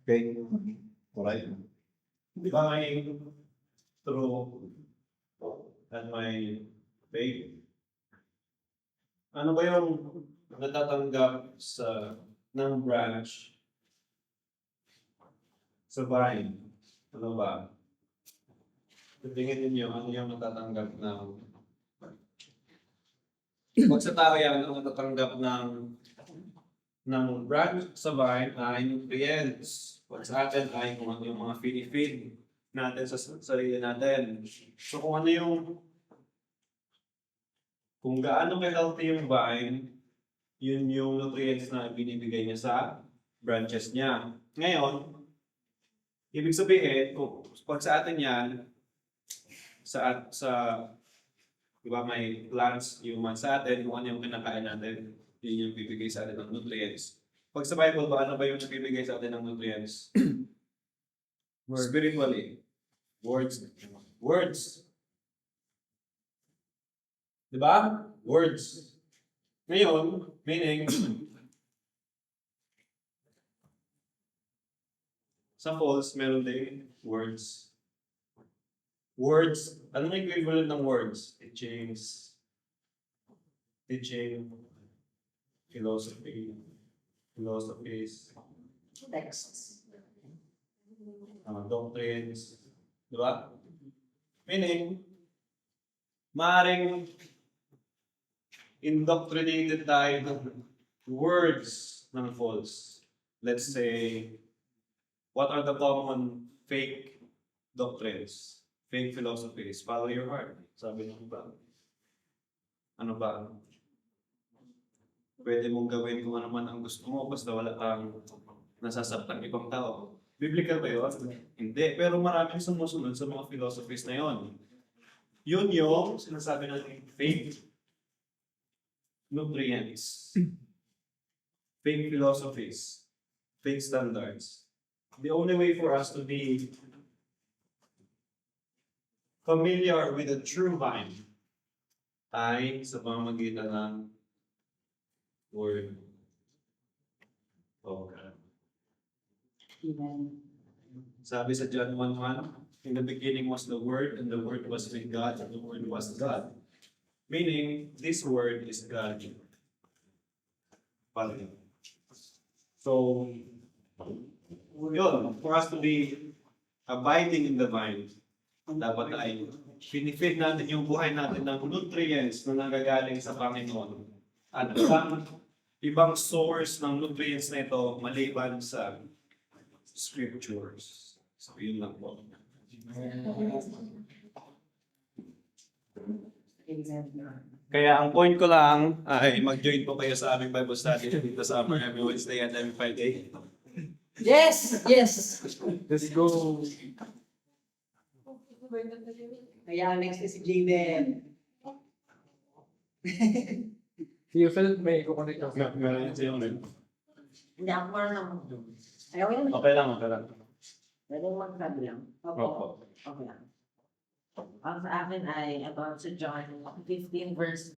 Okay? Alright? Di ba may true at may fake? Ano ba yung natatanggap ng branch sa vine? Ano ba? Tingin ninyo, ano yung natatanggap ng... Pag sa tao yan, ang natatanggap ng branch sa vine ay nutrients. Pag sa atin ay kung ano yung mga feed natin sa sarili natin. So kung ano yung... Kung gaano ka-healthy yung vine, yun yung nutrients na binibigay niya sa branches niya. Ngayon, ibig sabihin, kung pag sa atin yan, di ba may plants, human sa atin, kung ano yung kinakain natin, yun yung bibigay sa atin ng nutrients. Pag sa Bible ba, ano ba yung nagbibigay sa atin ng nutrients? Spiritually. Words. Words. Di ba? Words. Ngayon, meaning, sa false, meron din words. Words, anong equivalent ng words? Teachings, philosophies, Texts. doctrines, di ba? Meaning, maaaring indoctrinated tayo ng words ng false. Let's say, what are the common fake doctrines? Fake philosophies? Follow your heart. Sabi ng iba. Ano ba? Pwede mong gawin kung ano man ang gusto mo basta wala kang nasasaktan ibang tao. Biblical ba yun? Hindi. Pero maraming sumusunod sa mga philosophies na yon. Yun yung sinasabi natin fake nutrients. Fake philosophies. Fake standards. The only way for us to be familiar with the true vine ay sa pamamagitan ng Word of God. Amen. Sabi sa John 1:1, in the beginning was the Word, and the Word was with God, and the Word was God. Meaning, this Word is God. So, yun, for us to be abiding in the vine, dapat ay pinifeed natin yung buhay natin ng nutrients na nanggagaling sa Panginoon. At ibang source ng nutrients na ito maliban sa scriptures. So, yun lang po. Kaya ang point ko lang ay mag-join po kayo sa aming Bible study dito sa every Wednesday and every Friday. Yes! Yes! Let's go. Kaya next is si Jaden. You felt may kukunik ka. Meron yun sa'yo ulit. Hindi ako marunong. Ayaw yun. Okay lang, okay lang. Pwede magsabi lang. Opo. Okay lang. Ang sa akin ay about sa John 15 verse